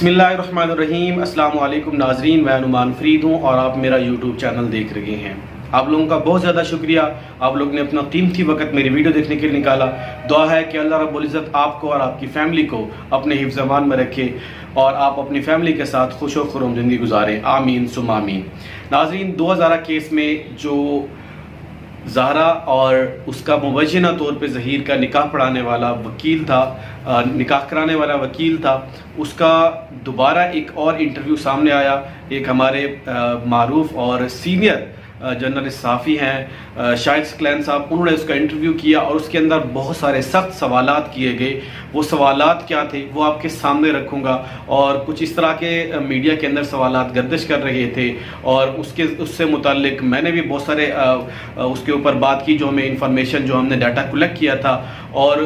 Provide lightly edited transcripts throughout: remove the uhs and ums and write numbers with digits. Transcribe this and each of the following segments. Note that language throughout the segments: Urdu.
بسم اللہ الرحمن الرحیم۔ السلام علیکم ناظرین، میں نعمان فرید ہوں اور آپ میرا یوٹیوب چینل دیکھ رہے ہیں۔ آپ لوگوں کا بہت زیادہ شکریہ، آپ لوگ نے اپنا قیمتی وقت میری ویڈیو دیکھنے کے لیے نکالا۔ دعا ہے کہ اللہ رب العزت آپ کو اور آپ کی فیملی کو اپنے حفظ امان میں رکھے اور آپ اپنی فیملی کے ساتھ خوش و خرم زندگی گزاریں، آمین ثم آمین۔ ناظرین، 2000 کیس میں جو زہرا اور اس کا مبینہ طور پہ ظہیر کا نکاح پڑھانے والا وکیل تھا، نکاح کرانے والا وکیل تھا، اس کا دوبارہ ایک اور انٹرویو سامنے آیا۔ ایک ہمارے معروف اور سینئر جرنلسٹ صحافی ہیں شاہد ثقلین صاحب، انہوں نے اس کا انٹرویو کیا اور اس کے اندر بہت سارے سخت سوالات کیے گئے۔ وہ سوالات کیا تھے وہ آپ کے سامنے رکھوں گا، اور کچھ اس طرح کے میڈیا کے اندر سوالات گردش کر رہے تھے اور اس سے متعلق میں نے بھی بہت سارے اس کے اوپر بات کی، جو ہمیں انفارمیشن، جو ہم نے ڈیٹا کلیکٹ کیا تھا، اور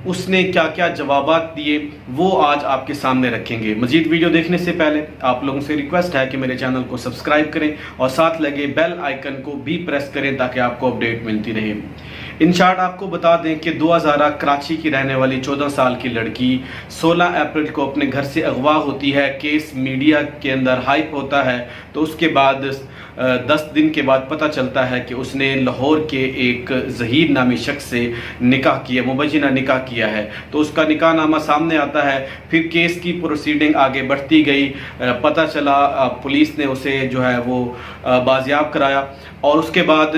اس نے کیا کیا جوابات دیے وہ آج آپ کے سامنے رکھیں گے۔ مزید ویڈیو دیکھنے سے پہلے آپ لوگوں سے ریکویسٹ ہے کہ میرے چینل کو سبسکرائب کریں اور ساتھ لگے بیل آئیکن کو بھی پریس کریں تاکہ آپ کو اپڈیٹ ملتی رہے۔ ان شارٹ آپ کو بتا دیں کہ 2000 کراچی کی رہنے والی 14 سال کی لڑکی 16 اپریل کو اپنے گھر سے اغوا ہوتی ہے۔ کیس میڈیا کے اندر ہائپ ہوتا ہے، تو اس کے بعد 10 دن کے بعد پتہ چلتا ہے کہ اس نے لاہور کے ایک ظہیر نامی شخص سے نکاح کیا، مبینہ نکاح کیا ہے۔ تو اس کا نکاح نامہ سامنے آتا ہے، پھر کیس کی پروسیڈنگ آگے بڑھتی گئی، پتہ چلا پولیس نے اسے جو ہے وہ بازیاب کرایا، اور اس کے بعد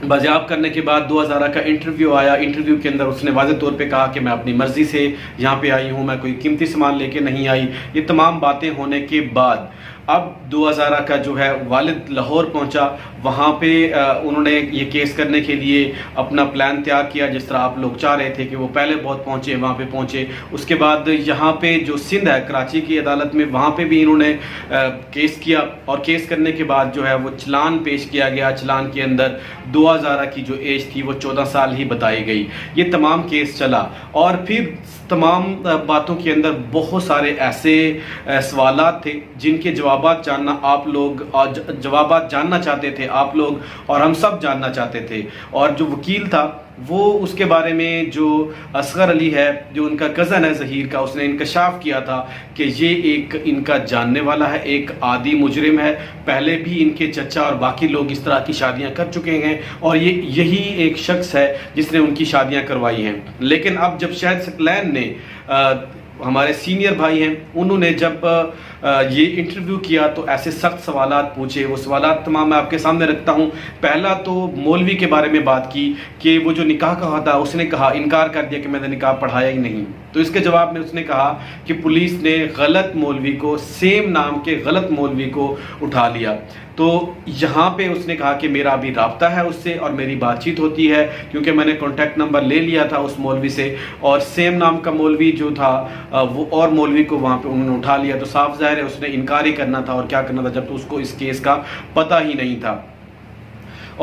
بازیاب کرنے کے بعد 2000 کا انٹرویو آیا۔ انٹرویو کے اندر اس نے واضح طور پہ کہا کہ میں اپنی مرضی سے یہاں پہ آئی ہوں، میں کوئی قیمتی سامان لے کے نہیں آئی۔ یہ تمام باتیں ہونے کے بعد اب 2000 کا جو ہے والد لاہور پہنچا، وہاں پہ انہوں نے یہ کیس کرنے کے لیے اپنا پلان تیار کیا، جس طرح آپ لوگ چاہ رہے تھے کہ وہ پہلے بہت پہنچے، وہاں پہ پہنچے۔ اس کے بعد یہاں پہ جو سندھ ہے کراچی کی عدالت میں، وہاں پہ بھی انہوں نے کیس کیا، اور کیس کرنے کے بعد جو ہے وہ چلان پیش کیا گیا۔ چلان کے اندر 2000 کی جو ایج تھی وہ 14 سال ہی بتائی گئی۔ یہ تمام کیس چلا، اور پھر تمام باتوں کے اندر بہت سارے ایسے سوالات تھے جن کے جوابات جاننا چاہتے تھے آپ لوگ، اور ہم سب جاننا چاہتے تھے۔ اور جو وکیل تھا وہ اس کے بارے میں، جو اصغر علی ہے جو ان کا کزن ہے ظہیر کا، اس نے انکشاف کیا تھا کہ یہ ایک ان کا جاننے والا ہے، ایک عادی مجرم ہے، پہلے بھی ان کے چچا اور باقی لوگ اس طرح کی شادیاں کر چکے ہیں، اور یہی ایک شخص ہے جس نے ان کی شادیاں کروائی ہیں۔ لیکن اب جب شاہد ثقلین نے، ہمارے سینئر بھائی ہیں، انہوں نے جب یہ انٹرویو کیا تو ایسے سخت سوالات پوچھے۔ وہ سوالات تمام میں آپ کے سامنے رکھتا ہوں۔ پہلا تو مولوی کے بارے میں بات کی کہ وہ جو نکاح کہا تھا، اس نے کہا، انکار کر دیا کہ میں نے نکاح پڑھایا ہی نہیں۔ تو اس کے جواب میں اس نے کہا کہ پولیس نے غلط مولوی کو، سیم نام کے غلط مولوی کو اٹھا لیا۔ تو یہاں پہ اس نے کہا کہ میرا ابھی رابطہ ہے اس سے اور میری بات چیت ہوتی ہے، کیونکہ میں نے کانٹیکٹ نمبر لے لیا تھا اس مولوی سے، اور سیم نام کا مولوی جو تھا وہ اور مولوی کو وہاں پہ انہوں نے اٹھا لیا۔ تو صاف ظاہر ہے اس نے انکار ہی کرنا تھا، اور کیا کرنا تھا جب تو اس کو اس کیس کا پتہ ہی نہیں تھا۔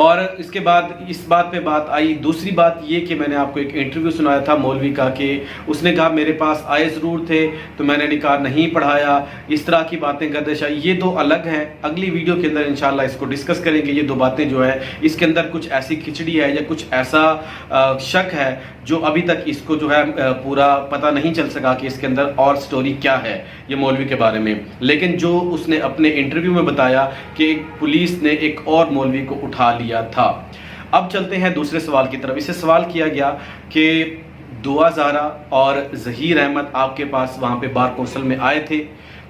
اور اس کے بعد اس بات پہ بات آئی۔ دوسری بات یہ کہ میں نے آپ کو ایک انٹرویو سنایا تھا مولوی کا، کہ اس نے کہا میرے پاس آئے ضرور تھے تو میں نے نکاح نہیں پڑھایا، اس طرح کی باتیں گردش آئی۔ یہ دو الگ ہیں، اگلی ویڈیو کے اندر انشاءاللہ اس کو ڈسکس کریں گے۔ یہ دو باتیں جو ہے اس کے اندر کچھ ایسی کھچڑی ہے یا کچھ ایسا شک ہے جو ابھی تک اس کو جو ہے پورا پتہ نہیں چل سکا کہ اس کے اندر اور سٹوری کیا ہے یہ مولوی کے بارے میں۔ لیکن جو اس نے اپنے انٹرویو میں بتایا کہ پولیس نے ایک اور مولوی کو اٹھا لیا تھا۔ اب چلتے ہیں دوسرے سوال کی طرف۔ اسے سوال کیا گیا کہ دعا زہرا اور ظہیر احمد آپ کے پاس وہاں پہ بار کونسل میں آئے تھے؟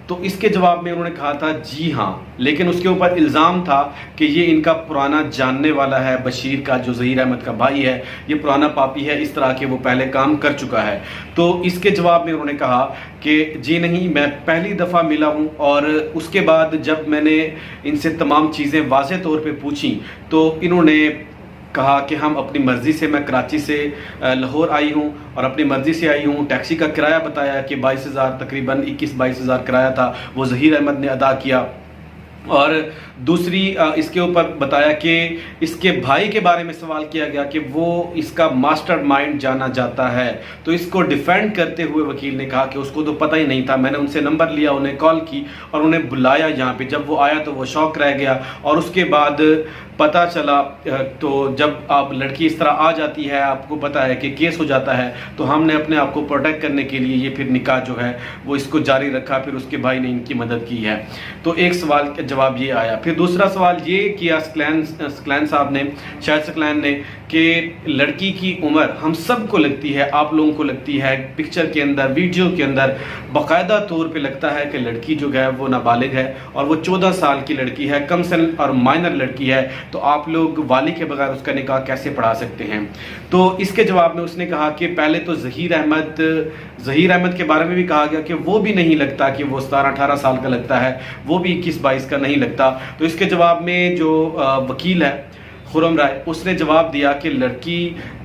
تو اس کے جواب میں انہوں نے کہا تھا جی ہاں، لیکن اس کے اوپر الزام تھا کہ یہ ان کا پرانا جاننے والا ہے، بشیر کا جو ظہیر احمد کا بھائی ہے، یہ پرانا پاپی ہے، اس طرح کے وہ پہلے کام کر چکا ہے۔ تو اس کے جواب میں انہوں نے کہا کہ جی نہیں، میں پہلی دفعہ ملا ہوں، اور اس کے بعد جب میں نے ان سے تمام چیزیں واضح طور پہ پوچھیں تو انہوں نے کہا کہ ہم اپنی مرضی سے، میں کراچی سے لاہور آئی ہوں اور اپنی مرضی سے آئی ہوں۔ ٹیکسی کا کرایہ بتایا کہ 22,000، تقریباً 21-22,000 کرایہ تھا، وہ ظہیر احمد نے ادا کیا، اور دوسری اس کے اوپر بتایا کہ اس کے بھائی کے بارے میں سوال کیا گیا کہ وہ اس کا ماسٹر مائنڈ جانا جاتا ہے، تو اس کو ڈیفینڈ کرتے ہوئے وکیل نے کہا کہ اس کو تو پتہ ہی نہیں تھا، میں نے ان سے نمبر لیا، انہیں کال کی اور انہیں بلایا یہاں پہ، جب وہ آیا تو وہ شوق رہ گیا، اور اس کے بعد پتہ چلا تو جب آپ لڑکی اس طرح آ جاتی ہے، آپ کو پتہ ہے کہ کیس ہو جاتا ہے، تو ہم نے اپنے آپ کو پروٹیکٹ کرنے کے لیے یہ پھر نکاح جو ہے وہ اس کو جاری رکھا، پھر اس کے بھائی نے ان کی مدد کی ہے۔ تو ایک سوال کا جواب یہ آیا۔ پھر دوسرا سوال یہ کیا سکلین صاحب نے، شاہد سکلین نے، کہ لڑکی کی عمر ہم سب کو لگتی ہے، آپ لوگوں کو لگتی ہے، پکچر کے اندر، ویڈیو کے اندر باقاعدہ طور پہ لگتا ہے کہ لڑکی جو ہے وہ نابالغ ہے اور وہ 14 سال کی لڑکی ہے، کم سن اور مائنر لڑکی ہے، تو آپ لوگ والی کے بغیر اس کا نکاح کیسے پڑھا سکتے ہیں؟ تو اس کے جواب میں اس نے کہا کہ پہلے تو ظہیر احمد کے بارے میں بھی کہا گیا کہ وہ بھی نہیں لگتا کہ وہ 17-18 سال کا لگتا ہے، وہ بھی 21-22 کا نہیں لگتا۔ تو اس کے جواب میں جو وکیل ہے خرم رائے، اس نے جواب دیا کہ لڑکی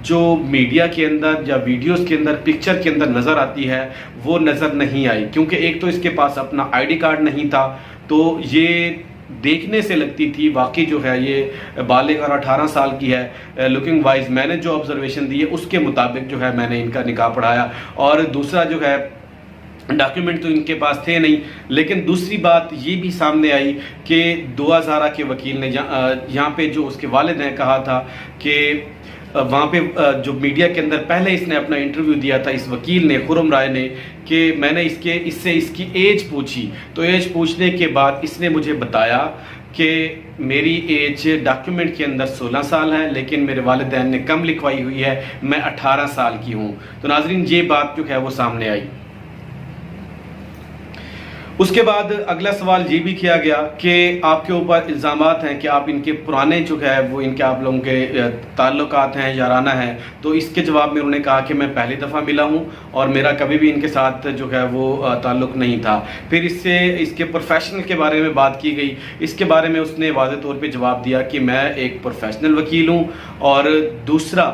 جو میڈیا کے اندر یا ویڈیوز کے اندر، پکچر کے اندر نظر آتی ہے وہ نظر نہیں آئی، کیونکہ ایک تو اس کے پاس اپنا آئی ڈی کارڈ نہیں تھا، تو یہ دیکھنے سے لگتی تھی واقعی جو ہے یہ بالغ اور 18 سال کی ہے۔ لکنگ وائز میں نے جو آبزرویشن دی ہے اس کے مطابق جو ہے میں نے ان کا نکاح پڑھایا، اور دوسرا جو ہے ڈاکیومنٹ تو ان کے پاس تھے نہیں، لیکن دوسری بات یہ بھی سامنے آئی کہ دعا زارا کے وکیل نے یہاں پہ جو اس کے والد نے کہا تھا کہ وہاں پہ جو میڈیا کے اندر پہلے اس نے اپنا انٹرویو دیا تھا، اس وکیل نے، خرم رائے نے، کہ میں نے اس سے اس کی ایج پوچھی، تو ایج پوچھنے کے بعد اس نے مجھے بتایا کہ میری ایج ڈاکیومنٹ کے اندر 16 سال ہے، لیکن میرے والدین نے کم لکھوائی ہوئی ہے، میں 18 سال کی ہوں۔ تو ناظرین یہ بات جو ہے وہ سامنے آئی۔ اس کے بعد اگلا سوال یہ بھی کیا گیا کہ آپ کے اوپر الزامات ہیں کہ آپ ان کے پرانے جو ہے وہ ان کے آپ لوگوں کے تعلقات ہیں، یارانہ ہیں، تو اس کے جواب میں انہوں نے کہا کہ میں پہلی دفعہ ملا ہوں اور میرا کبھی بھی ان کے ساتھ جو ہے وہ تعلق نہیں تھا۔ پھر اس کے پروفیشنل کے بارے میں بات کی گئی، اس کے بارے میں اس نے واضح طور پہ جواب دیا کہ میں ایک پروفیشنل وکیل ہوں، اور دوسرا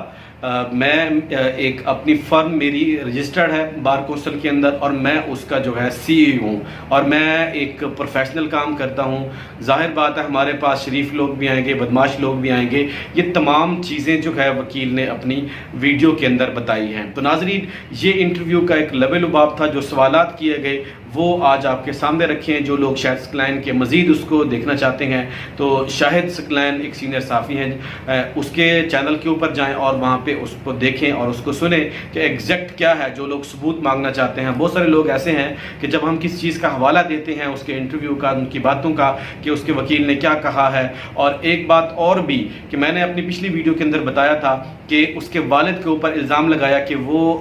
میں ایک اپنی فرم میری رجسٹرڈ ہے بار کونسل کے اندر، اور میں اس کا جو ہے سی ای ہوں، اور میں ایک پروفیشنل کام کرتا ہوں۔ ظاہر بات ہے ہمارے پاس شریف لوگ بھی آئیں گے، بدماش لوگ بھی آئیں گے، یہ تمام چیزیں جو ہے وکیل نے اپنی ویڈیو کے اندر بتائی ہیں۔ تو ناظرین یہ انٹرویو کا ایک لب لباب تھا، جو سوالات کیے گئے وہ آج آپ کے سامنے رکھے ہیں۔ جو لوگ شاہد سکلین کے مزید اس کو دیکھنا چاہتے ہیں تو شاہد سکلین ایک سینئر صحافی ہیں، اس کے چینل کے اوپر جائیں اور وہاں پہ اس کو دیکھیں اور اس کو سنیں کہ ایگزیکٹ کیا ہے۔ جو لوگ ثبوت مانگنا چاہتے ہیں، بہت سارے لوگ ایسے ہیں کہ جب ہم کسی چیز کا حوالہ دیتے ہیں اس کے انٹرویو کا، ان کی باتوں کا کہ اس کے وکیل نے کیا کہا ہے، اور ایک بات اور بھی کہ میں نے اپنی پچھلی ویڈیو کے اندر بتایا تھا کہ اس کے والد کے اوپر الزام لگایا کہ وہ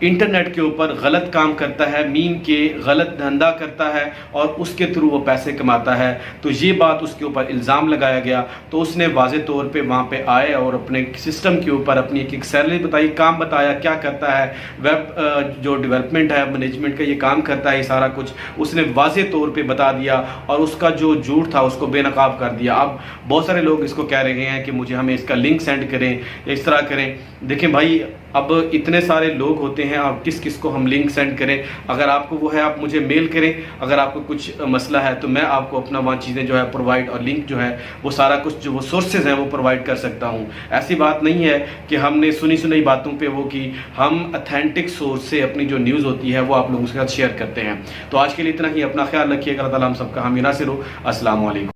انٹرنیٹ کے اوپر غلط کام کرتا ہے، میم کے غلط دھندا کرتا ہے اور اس کے تھرو وہ پیسے کماتا ہے، تو یہ بات اس کے اوپر الزام لگایا گیا۔ تو اس نے واضح طور پہ وہاں پہ آئے اور اپنے سسٹم کے اوپر اپنی ایک سیلری بتائی، کام بتایا کیا کرتا ہے، ویب جو ڈیولپمنٹ ہے، مینجمنٹ کا یہ کام کرتا ہے، یہ سارا کچھ اس نے واضح طور پہ بتا دیا، اور اس کا جو جھوٹ تھا اس کو بے نقاب کر دیا۔ اب بہت سارے لوگ اس کو کہہ رہے ہیں کہ ہمیں اس کا لنک سینڈ کریں یا اس طرح کریں۔ دیکھیں بھائی، اب اتنے سارے لوگ ہوتے ہیں، اب کس کو ہم لنک سینڈ کریں؟ اگر آپ کو وہ ہے آپ مجھے میل کریں، اگر آپ کو کچھ مسئلہ ہے تو میں آپ کو اپنا وہاں چیزیں جو ہے پرووائڈ، اور لنک جو ہے وہ سارا کچھ جو وہ سورسز ہیں وہ پرووائڈ کر سکتا ہوں۔ ایسی بات نہیں ہے کہ ہم نے سنی باتوں پہ وہ کی، ہم اتھینٹک سورس سے اپنی جو نیوز ہوتی ہے وہ آپ لوگوں کے ساتھ شیئر کرتے ہیں۔ تو آج کے لیے اتنا ہی، اپنا خیال رکھیے گا، اللہ تعالیٰ ہم سب کا حامی ناصر ہو۔ السلام علیکم۔